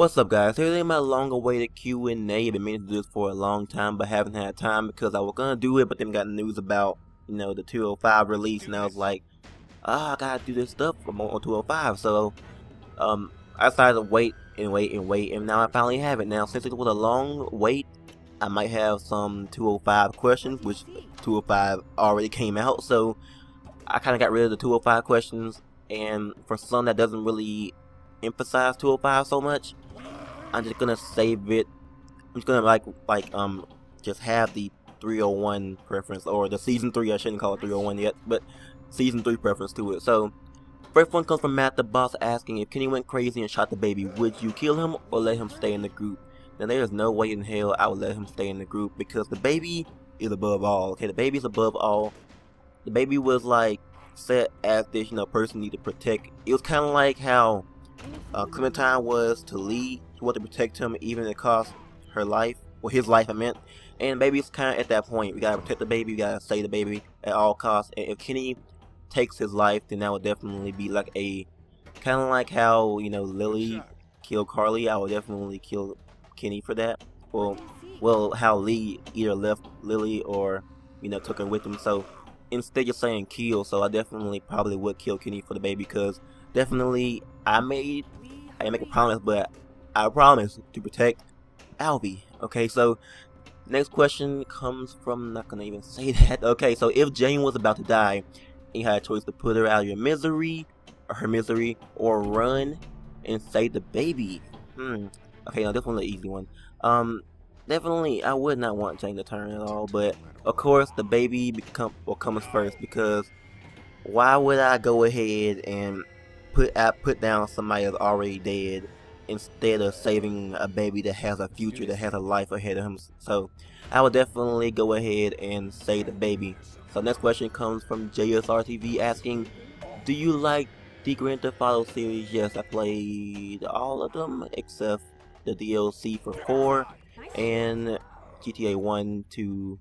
What's up, guys? Here's my long-awaited Q&A. I've been meaning to do this for a long time, but haven't had time because I was gonna do it, but then got news about, the 205 release, and I was like, I gotta do this stuff on 205. So, I decided to wait and wait and wait, and now I finally have it. Now, since it was a long wait, I might have some 205 questions, which 205 already came out, so I kind of got rid of the 205 questions, and for some that doesn't really emphasize 205 so much, I'm just gonna save it. I'm just gonna just have the 301 preference, or the season 3. I shouldn't call it 301 yet, but season 3 preference to it. So first one comes from Matt the Boss asking, if Kenny went crazy and shot the baby, would you kill him or let him stay in the group? Now there is no way in hell I would let him stay in the group, because the baby is above all. Okay, the baby is above all. The baby was like set as this person need to protect. It was kind of like how Clementine was to Lee. She wanted to protect him even if it cost her life, or his life I meant. And baby's kind of at that point. We gotta protect the baby, we gotta save the baby at all costs. And if Kenny takes his life, then that would definitely be like a kind of like how Lily killed Carly. I would definitely kill Kenny for that. Well, how Lee either left Lily or took her with him. So instead of saying kill, so I definitely probably would kill Kenny for the baby, because definitely I didn't make a promise, but I promise to protect Alvin. Okay, so next question comes from, not gonna even say that. Okay, so if Jane was about to die and you had a choice to put her out of your misery, or her misery, or run and save the baby. Okay, now definitely an easy one. Definitely I would not want Jane to turn at all, but of course the baby comes first, because why would I go ahead and put down somebody that's already dead instead of saving a baby that has a future, that has a life ahead of him? So I would definitely go ahead and save the baby. So next question comes from JSRTV asking, do you like the Grand Theft Auto series? Yes, I played all of them except the DLC for 4 and GTA 1, 2.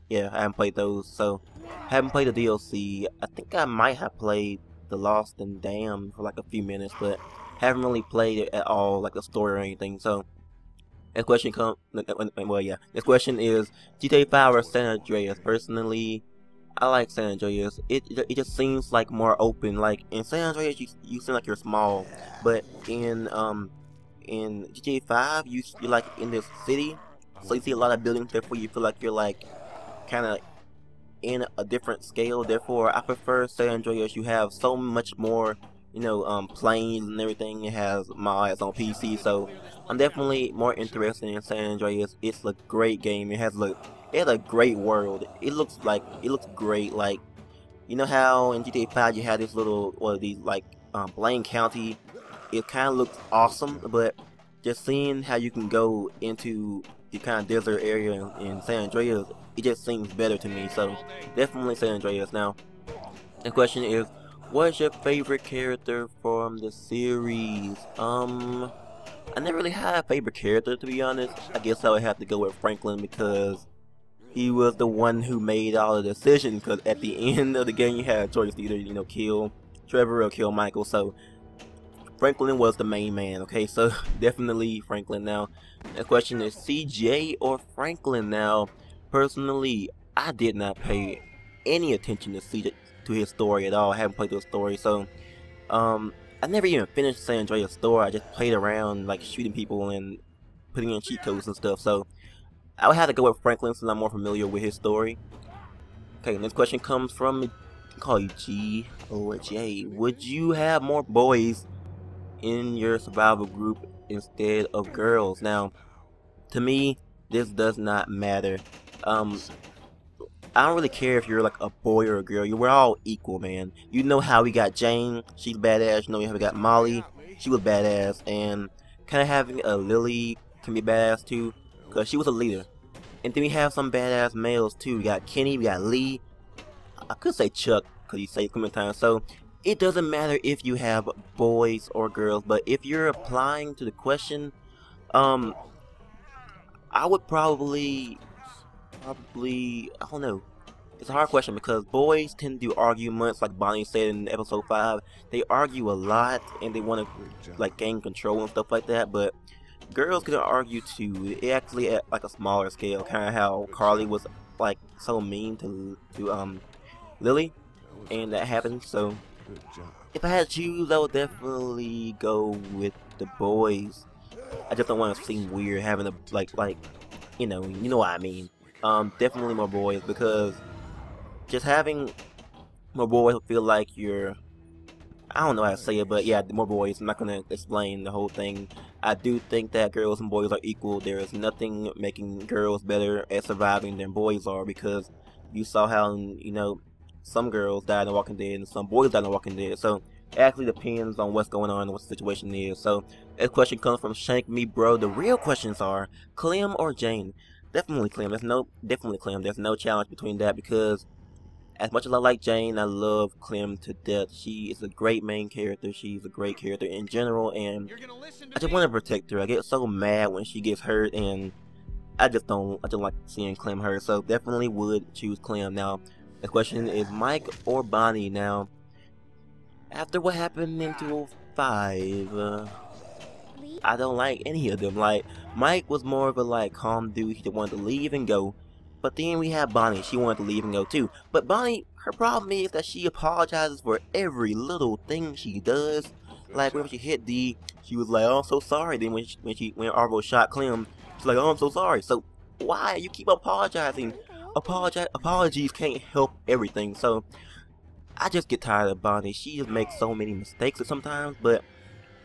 Yeah, I haven't played those, so I haven't played the DLC. I think I might have played the Lost and Damned for like a few minutes, but haven't really played it at all, like the story or anything. So next question this question is GTA 5 or San Andreas? Personally, I like San Andreas. It just seems like more open. Like in San Andreas, you seem like you're small, but in GTA 5, you're like in this city, so you see a lot of buildings. Therefore, you feel like you're like kind of in a different scale. Therefore, I prefer San Andreas. You have so much more, planes and everything. It has mods on PC, so I'm definitely more interested in San Andreas. It's a great game. It has a great world. It looks great. Like, how in GTA 5 you have this little, Blaine County. It kind of looks awesome, but just seeing how you can go into the kind of desert area in San Andreas, it just seems better to me. So definitely San Andreas. Now the question is, what is your favorite character from the series? I never really had a favorite character, to be honest. I guess I would have to go with Franklin, because he was the one who made all the decisions, because at the end of the game you had a choice to either kill Trevor or kill Michael. So Franklin was the main man. Okay, so definitely Franklin. Now the question is CJ or Franklin. Now personally, I did not pay any attention to his story at all. I haven't played the story, so I never even finished San Andreas' story. I just played around, like shooting people and putting in cheat codes and stuff. So I would have to go with Franklin since I'm more familiar with his story. Okay, next question comes from, call you G or J. Would you have more boys in your survival group instead of girls? Now, to me, this does not matter. I don't really care if you're like a boy or a girl. We're all equal, man. You know how we got Jane, she's badass. You know how we got Molly, she was badass. And kind of having a Lily can be badass too, because she was a leader. And then we have some badass males too. We got Kenny, we got Lee. I could say Chuck, because he saved Clementine. So it doesn't matter if you have boys or girls, but if you're applying to the question, I would probably, I don't know. it's a hard question because boys tend to do arguments, like Bonnie said in episode 5. They argue a lot and they want to like gain control and stuff like that. But girls can argue too. It actually at like a smaller scale, kind of how Carly was like so mean to Lily, and that happened. So if I had to choose, I would definitely go with the boys. I just don't want to seem weird having a like you know what I mean. Definitely more boys, because just having more boys will feel like you're, I don't know how to say it, but yeah, more boys. I'm not gonna explain the whole thing. I do think that girls and boys are equal. There is nothing making girls better at surviving than boys are, because you saw how, you know, some girls died in The Walking Dead and some boys died in The Walking Dead. So it actually depends on what's going on and what the situation is. So this question comes from Shank Me Bro. The real questions are Clem or Jane? Definitely Clem. Definitely Clem. There's no challenge between that, because as much as I like Jane, I love Clem to death. She is a great main character. She's a great character in general, and I just want to protect her. I get so mad when she gets hurt, and I just like seeing Clem hurt. So definitely would choose Clem. Now, the question is Mike or Bonnie. Now, after what happened in 205, I don't like any of them. Like, Mike was more of a like calm dude. He just wanted to leave and go. But then we have Bonnie. She wanted to leave and go too. But Bonnie, her problem is that she apologizes for every little thing she does. Like when she hit D, she was like, "Oh, I'm so sorry." Then when Arvo shot Clem, she's like, "Oh, I'm so sorry." So why you keep apologizing? Apologies can't help everything. So I just get tired of Bonnie. She just makes so many mistakes sometimes, but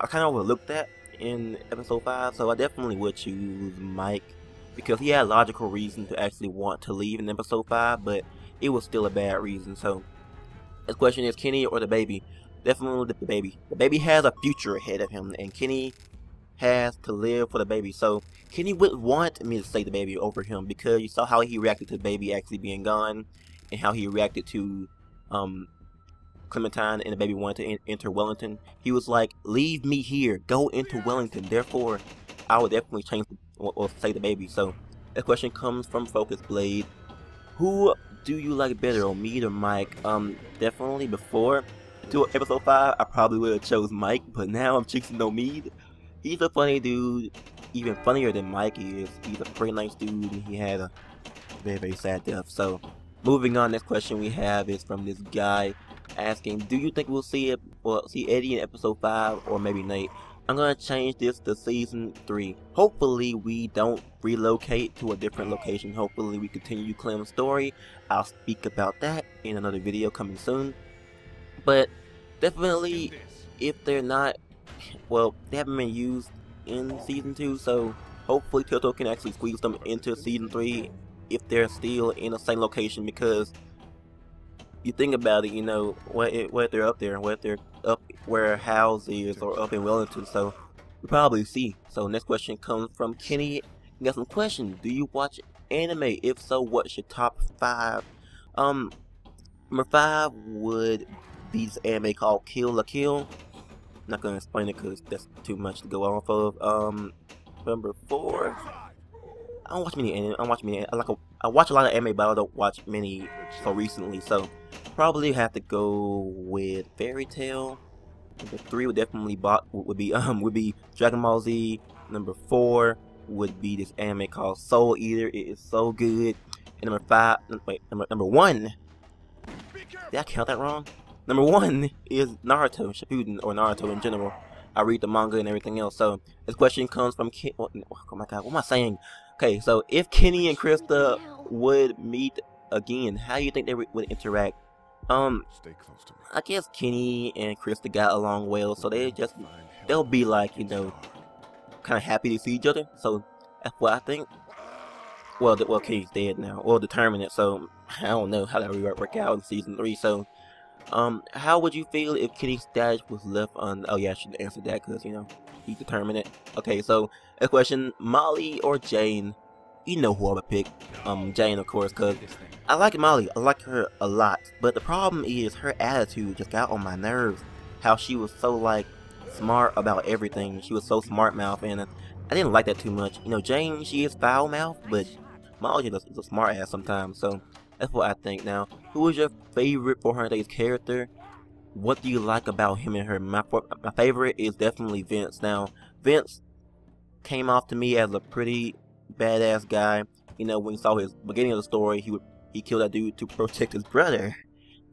I kind of overlooked that in episode 5. So I definitely would choose Mike, because he had logical reason to actually want to leave in episode 5, but it was still a bad reason. So this question is Kenny or the baby? Definitely the baby. The baby has a future ahead of him, and Kenny has to live for the baby. So Kenny would want me to say the baby over him, because you saw how he reacted to the baby actually being gone, and how he reacted to Clementine and the baby wanted to enter Wellington. He was like, "Leave me here, go into Wellington." Therefore, I would definitely change or say the baby. So this question comes from Focus Blade. Who do you like better, Omid or Mike? Definitely before to episode 5, I probably would have chose Mike, but now I'm choosing Omid. He's a funny dude, even funnier than Mike is. He's a pretty nice dude, and he had a very, very sad death. So moving on, next question we have is from this guy asking, do you think we'll see Eddie in episode 5, or maybe Nate? I'm gonna change this to season 3. Hopefully we don't relocate to a different location. Hopefully we continue Clem's story. I'll speak about that in another video coming soon. But definitely, if they're not, well, they haven't been used in season 2, so hopefully Telltale can actually squeeze them into season 3 if they're still in the same location, because you think about it, you know, what they're up there, what they're up where House is, or up in Wellington, so we probably see. So next question comes from Kenny. You got some questions. Do you watch anime? If so, what's your top 5? Number 5 would be this anime called Kill la Kill. I'm not gonna explain it because that's too much to go off of. Number 4, I don't watch many anime. I watch a lot of anime, but I don't watch many so recently. So probably have to go with Fairy Tail. Number 3 would definitely would be Dragon Ball Z. Number 4 would be this anime called Soul Eater. It is so good. And number 5, wait, number 1. Did I count that wrong? Number 1 is Naruto Shippuden, or Naruto in general. I read the manga and everything else. So this question comes from oh my god, what am I saying? Okay, so if Kenny and Krista would meet again, how do you think they would interact? I guess Kenny and Krista got along well, so they'll be like, you know, kind of happy to see each other. So that's what I think. Well, Kenny's dead now, or determine it. So I don't know how that would work out in season 3. So how would you feel if Kenny's status was left on? Oh yeah, I should answer that because, you know, he determined it. Okay, so a question: Molly or Jane? You know who I would pick. Jane, of course, because I like Molly. I like her a lot. But the problem is her attitude just got on my nerves. How she was so like smart about everything. She was so smart mouth, and I didn't like that too much. You know, Jane, she is foul mouth, but Molly is a smart ass sometimes. So That's what I think. Now, who is your favorite 400 Days character? What do you like about him and her? My favorite is definitely Vince. Now, Vince came off to me as a pretty badass guy. You know, when you saw his beginning of the story, he killed that dude to protect his brother,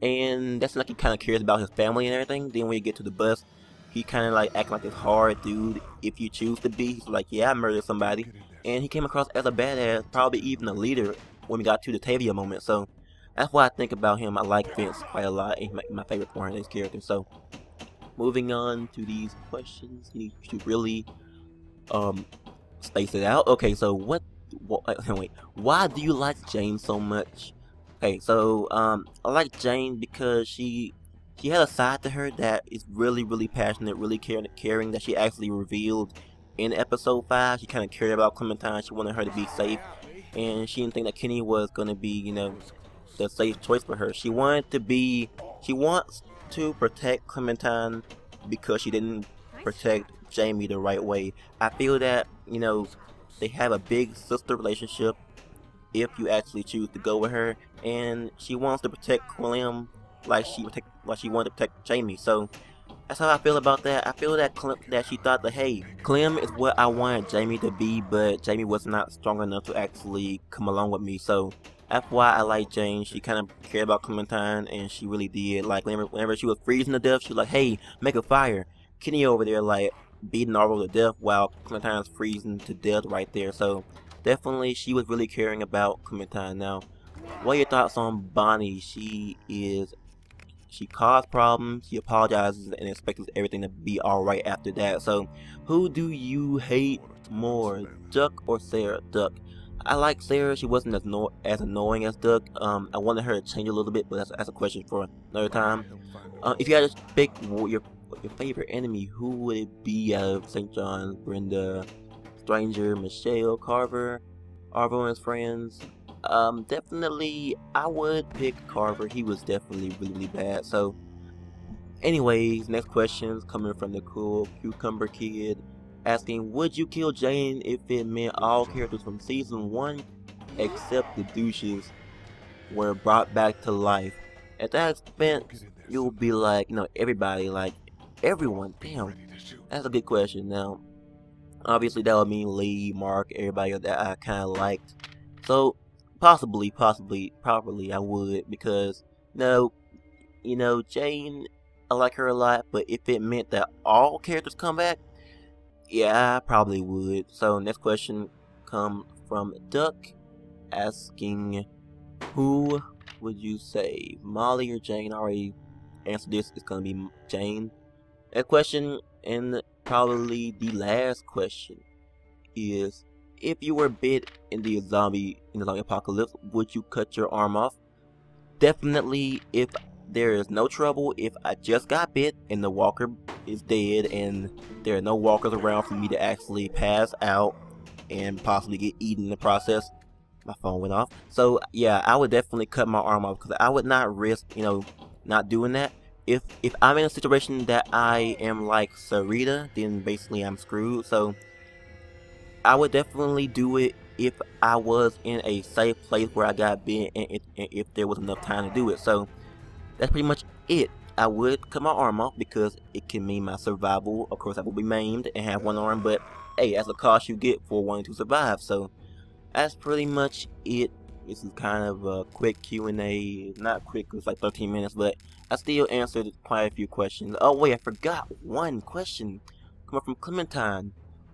and that's like he kind of cares about his family and everything. Then when you get to the bus, he kind of like acting like this hard dude. If you choose to be, he's like, yeah, I murdered somebody, and he came across as a badass, probably even a leader when we got to the Tavia moment. So that's what I think about him. I like Vince quite a lot. He's my favorite 400 Days character. So moving on to these questions, you need to really space it out. Okay, so wait, why do you like Jane so much? Okay, so I like Jane because she had a side to her that is really passionate, really caring, that she actually revealed in episode 5. She kind of cared about Clementine. She wanted her to be safe, and she didn't think that Kenny was gonna be, you know, the safe choice for her. She wants to protect Clementine because she didn't protect Jamie the right way. I feel that, you know, they have a big sister relationship if you actually choose to go with her, and she wants to protect Clem like she wanted to protect Jamie. So that's how I feel about that. I feel that she thought that, hey, Clem is what I wanted Jamie to be, but Jamie was not strong enough to actually come along with me. So that's why I like Jane. She kind of cared about Clementine, and she really did. Like whenever she was freezing to death, she was like, hey, make a fire. Kenny over there like beating Arvo to death while Clementine's freezing to death right there. So definitely she was really caring about Clementine. Now, what are your thoughts on Bonnie? She caused problems, she apologizes, and expects everything to be alright after that. So who do you hate more, Duck or Sarah? Duck. I like Sarah. She wasn't as annoying as Duck. I wanted her to change a little bit, but that's a question for another time. If you had to pick your favorite enemy, who would it be out of St. John's? Brenda, Stranger, Michelle, Carver, Arvo and his friends? Definitely I would pick Carver. He was definitely really bad. So anyways, next questions coming from the cool Cucumber Kid, asking, would you kill Jane if it meant all characters from season 1 except the douches were brought back to life? At that expense, you'll be like, you know, everybody, like everyone. Damn, that's a good question. Now, obviously that would mean Lee, Mark, everybody that I kind of liked. So probably I would, because you know, Jane, I like her a lot, but if it meant that all characters come back, yeah, I probably would. So next question comes from Duck, asking, who would you save, Molly or Jane? I already answered this. It's gonna be Jane. Next question, and probably the last question, is, if you were bit in the zombie apocalypse, would you cut your arm off? Definitely if there is no trouble. If I just got bit and the walker is dead and there are no walkers around for me to actually pass out and possibly get eaten in the process. My phone went off. So yeah, I would definitely cut my arm off, because I would not risk, you know, not doing that. If I'm in a situation that I am like Sarita, then basically I'm screwed. So I would definitely do it if I was in a safe place where I got bit, and if there was enough time to do it. So that's pretty much it. I would cut my arm off because it can mean my survival. Of course, I will be maimed and have one arm, but hey, that's the cost you get for wanting to survive. So that's pretty much it. This is kind of a quick Q&A. Not quick, it's like 13 minutes, but I still answered quite a few questions. Oh wait, I forgot one question coming from Clementine.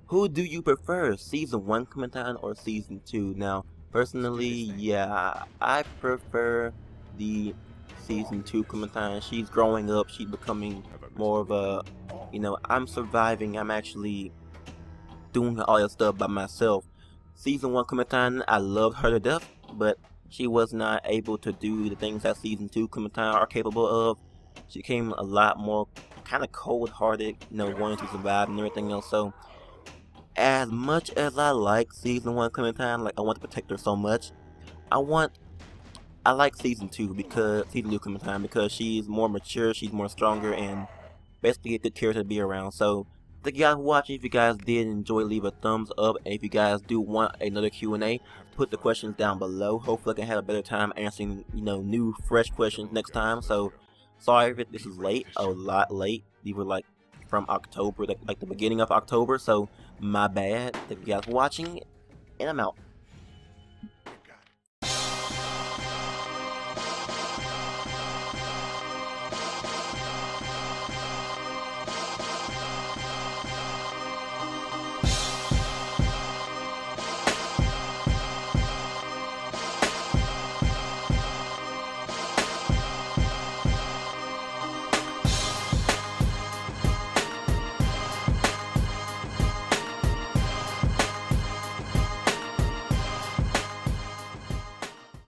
Who do you prefer, season 1 Clementine or season 2? Now, personally, yeah, I prefer the season 2 Clementine. She's growing up, she's becoming more of a, you know, I'm surviving, I'm actually doing all this stuff by myself. Season 1 Clementine, I loved her to death, but she was not able to do the things that season 2 Clementine are capable of. She became a lot more kind of cold-hearted, you know, wanting to survive and everything else. So as much as I like season 1 Clementine, like I want to protect her so much, I like season 2 Clementine, because she's more mature, she's more stronger, and basically a good character to be around. So Thank you guys for watching. If you guys did enjoy, leave a thumbs up. And if you guys do want another Q&A, put the questions down below. Hopefully I can have a better time answering, new, fresh questions next time. So, sorry if this is late, a lot late. These were like from October, like the beginning of October. So, my bad. Thank you guys for watching, and I'm out.